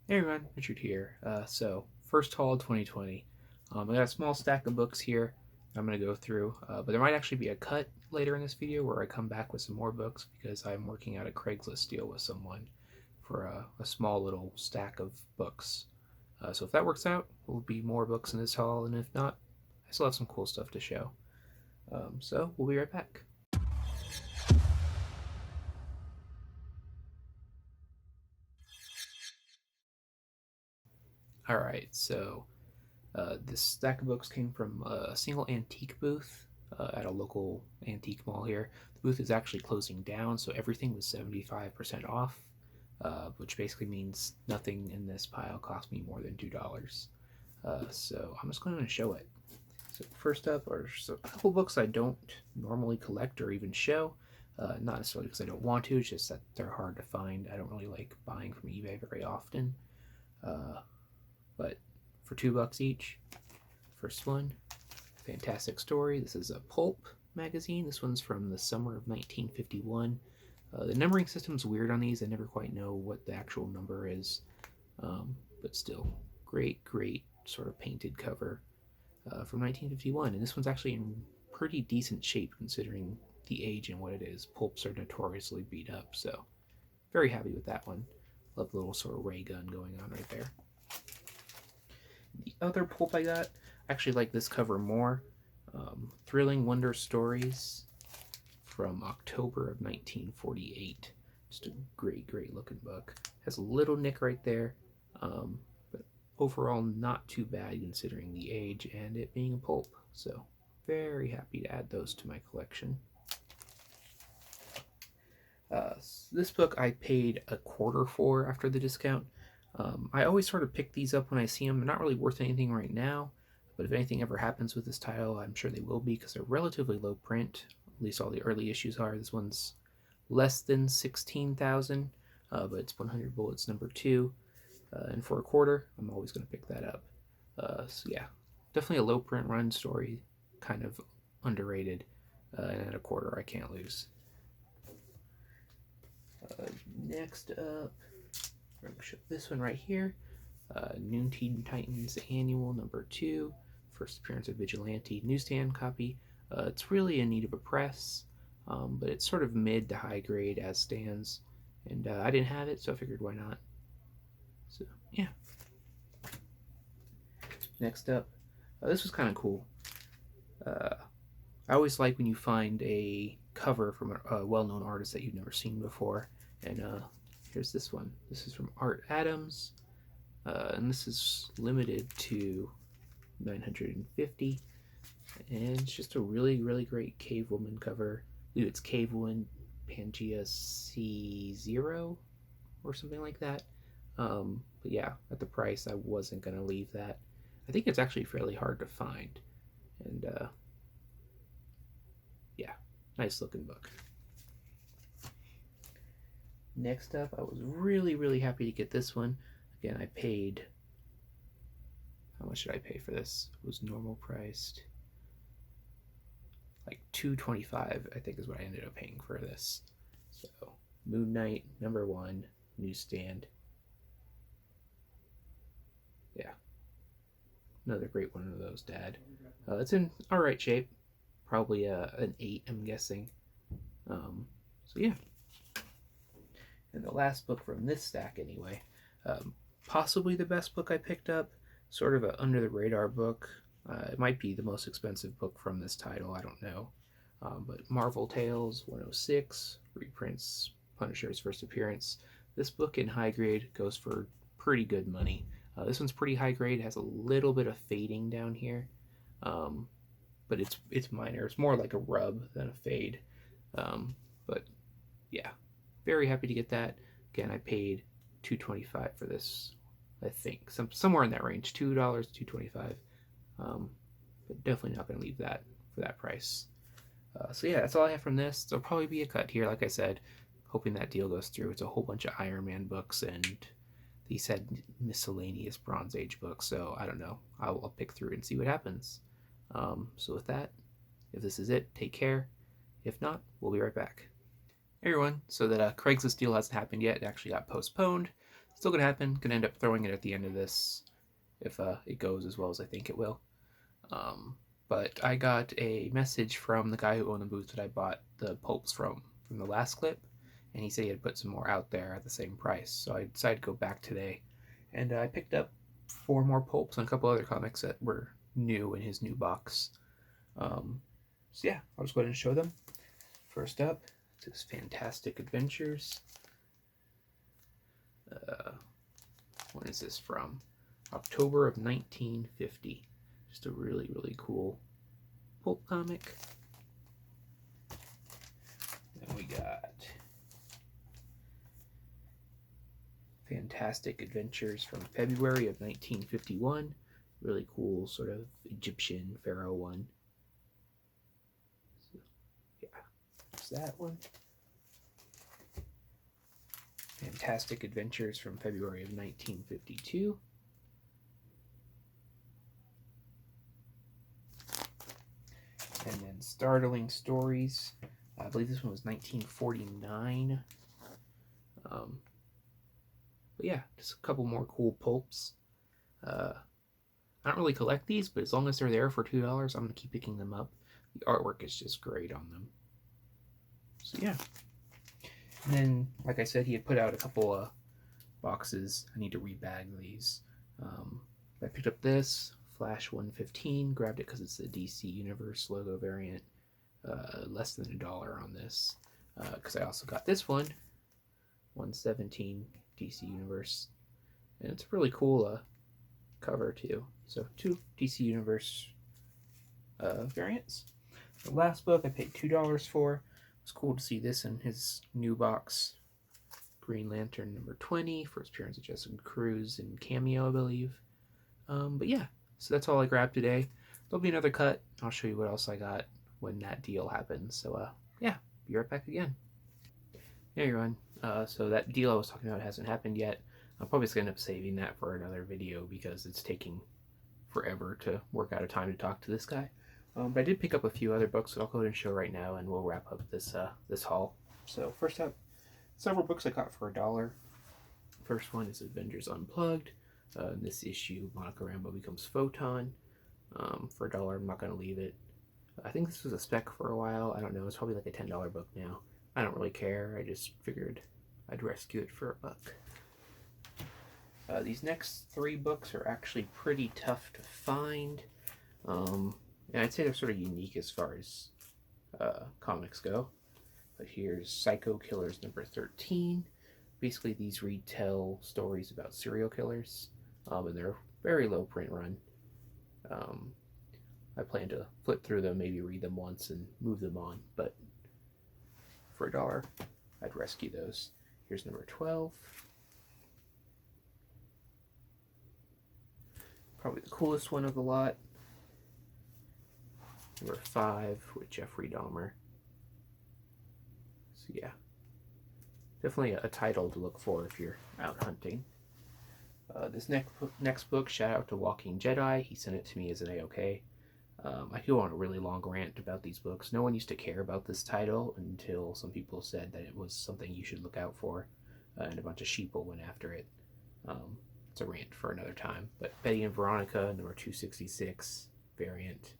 Hey everyone, Richard here. So first haul 2020. I got a small stack of books here I'm going to go through, but there might actually be a cut later in this video where I come back with some more books because I'm working out a Craigslist deal with someone for a small little stack of books. So if that works out, there'll be more books in this haul, and if not, I still have some cool stuff to show. So we'll be right back. All right, so this stack of books came from a single antique booth at a local antique mall here. The booth is actually closing down, so everything was 75% off, which basically means nothing in this pile cost me more than $2. So I'm just going to show it. So first up are a couple books I don't normally collect or even show. Not necessarily because I don't want to, it's just that they're hard to find. I don't really like buying from eBay very often. But for $2 each, first one, fantastic story. This is a Pulp magazine. This one's from the summer of 1951. The numbering system's weird on these. I never quite know what the actual number is, but still, great sort of painted cover from 1951. And this one's actually in pretty decent shape considering the age and what it is. Pulps are notoriously beat up, so very happy with that one. Love the little sort of ray gun going on right there. The other pulp I got, I actually like this cover more. Thrilling Wonder Stories from October of 1948. Just a great looking book. Has a little nick right there, but overall not too bad considering the age and it being a pulp. So very happy to add those to my collection. This book I paid a quarter for after the discount. I always sort of pick these up when I see them. They're not really worth anything right now, but if anything ever happens with this title, I'm sure they will be because they're relatively low print. At least all the early issues are. This one's less than 16,000, but it's 100 Bullets #2, and for a quarter, I'm always going to pick that up. So yeah, definitely a low print run story, kind of underrated, and at a quarter I can't lose. Next up, we're going to show this one right here. Noon Teen Titans Annual #2, first appearance of Vigilante, newsstand copy. It's really in need of a press, but it's sort of mid to high grade as stands, and I didn't have it, so I figured why not. So yeah. Next up, this was kind of cool. I always like when you find a cover from a well-known artist that you've never seen before, and here's this one. This is from Art Adams. And this is limited to 950, and it's just a really great Cave Woman cover. I believe it's Cave Woman Pangea C0 or something like that. But yeah, at the price, I wasn't gonna leave that. I think it's actually fairly hard to find, and yeah, nice looking book. Next up, I was really happy to get this one. Again, I paid, how much did I pay for this? It was normal priced like $2.25, I think is what I ended up paying for this. So Moon Knight #1 newsstand. Yeah, another great one of those, Dad. It's in all right shape, probably an 8, I'm guessing. So yeah. And the last book from this stack, anyway, possibly the best book I picked up. Sort of an under the radar book. It might be the most expensive book from this title, I don't know. But Marvel Tales 106 reprints Punisher's first appearance. This book in high grade goes for pretty good money. This one's pretty high grade, has a little bit of fading down here, but it's minor. It's more like a rub than a fade. But yeah, very happy to get that. Again, I paid $2.25 for this. I think somewhere in that range, $2, $2.25. But definitely not going to leave that for that price. So yeah, that's all I have from this. There'll probably be a cut here, like I said, hoping that deal goes through. It's a whole bunch of Iron Man books, and they said miscellaneous Bronze Age books, so I don't know. I'll pick through and see what happens. So with that, if this is it, take care. If not, we'll be right back. Hey everyone, so that Craigslist deal hasn't happened yet. It actually got postponed. Still gonna happen. Gonna end up throwing it at the end of this if it goes as well as I think it will. Um, but I got a message from the guy who owned the booth that I bought the Pulps from the last clip, and he said he had put some more out there at the same price. So I decided to go back today, and I picked up 4 more Pulps and a couple other comics that were new in his new box. So yeah, I'll just go ahead and show them. First up, this Fantastic Adventures. Uh, when is this from? October of 1950. Just a really, really cool pulp comic. Then we got Fantastic Adventures from February of 1951. Really cool, sort of Egyptian pharaoh one. So, yeah, there's that one. Fantastic Adventures from February of 1952. And then Startling Stories. I believe this one was 1949. But yeah, just a couple more cool pulps. I don't really collect these, but as long as they're there for $2, I'm going to keep picking them up. The artwork is just great on them. So yeah. And then, like I said, he had put out a couple boxes. I need to rebag these. I picked up this Flash 115, grabbed it because it's the DC Universe logo variant. Less than $1 on this. Because I also got this one, 117 DC Universe. And it's a really cool cover too. So 2 DC Universe variants. The last book I paid $2 for. It was cool to see this in his new box. Green Lantern number 20, first appearance of Jessica Cruz in Cameo, I believe. But yeah, so that's all I grabbed today. There'll be another cut. I'll show you what else I got when that deal happens. So yeah, be right back again. Hey everyone. So that deal I was talking about hasn't happened yet. I'm probably just going to end up saving that for another video because it's taking forever to work out a time to talk to this guy. But I did pick up a few other books that I'll go ahead and show right now, and we'll wrap up this haul. So first up, several books I got for $1. First one is Avengers Unplugged. In this issue, Monica Rambeau becomes Photon. For $1, I'm not going to leave it. I think this was a spec for a while. I don't know. It's probably like a $10 book now. I don't really care. I just figured I'd rescue it for $1. These next 3 books are actually pretty tough to find. And I'd say they're sort of unique as far as comics go. But here's Psycho Killers number 13. Basically, these retell stories about serial killers. And they're very low print run. I plan to flip through them, maybe read them once and move them on. But for $1, I'd rescue those. Here's number 12. Probably the coolest one of the lot. Number 5 with Jeffrey Dahmer. So yeah, definitely a title to look for if you're out hunting. This next book, shout out to Walking Jedi. He sent it to me as an A-OK. I could go on a really long rant about these books. No one used to care about this title until some people said that it was something you should look out for, and a bunch of sheeple went after it. It's a rant for another time. But Betty and Veronica, number 266 variant.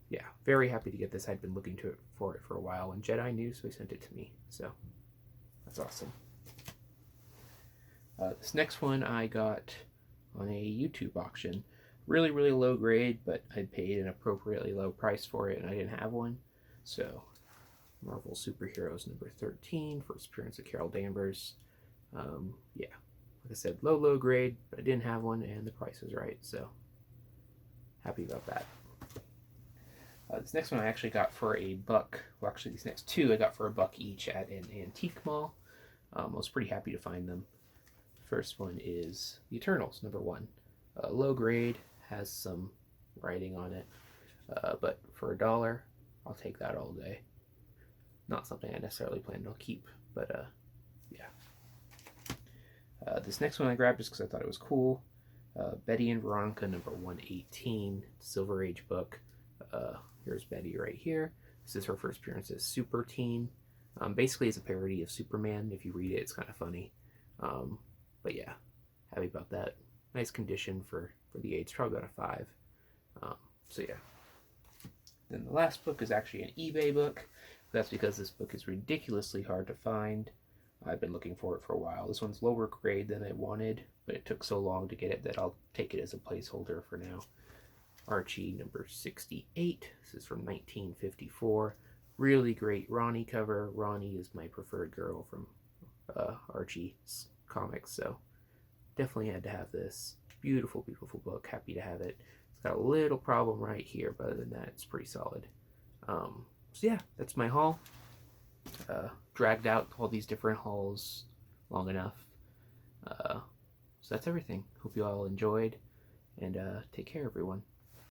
Yeah, very happy to get this. I'd been looking for it for a while, and Jedi knew, so he sent it to me. So that's awesome. This next one I got on a YouTube auction. Really, really low grade, but I paid an appropriately low price for it, and I didn't have one. So, Marvel Superheroes number 13, first appearance of Carol Danvers. Yeah, like I said, low grade, but I didn't have one, and the price was right, so happy about that. This next one I actually got for $1. Well, actually, these next 2 I got for $1 each at an antique mall. I was pretty happy to find them. First one is The Eternals, number 1. Low grade, has some writing on it, but for $1, I'll take that all day. Not something I necessarily plan to keep, but yeah. This next one I grabbed just because I thought it was cool. Betty and Veronica, number 118, Silver Age book. Here's Betty right here. This is her first appearance as Super Teen. Basically, it's a parody of Superman. If you read it, it's kind of funny. But yeah, happy about that. Nice condition for the age, probably about a 5. So yeah. Then the last book is actually an eBay book. That's because this book is ridiculously hard to find. I've been looking for it for a while. This one's lower grade than I wanted, but it took so long to get it that I'll take it as a placeholder for now. Archie number 68. This is from 1954. Really great Ronnie cover. Ronnie is my preferred girl from Archie's comics, so definitely had to have this. Beautiful, beautiful book. Happy to have it. It's got a little problem right here, but other than that, it's pretty solid. So yeah, that's my haul. Dragged out all these different hauls long enough. So that's everything. Hope you all enjoyed, and take care, everyone.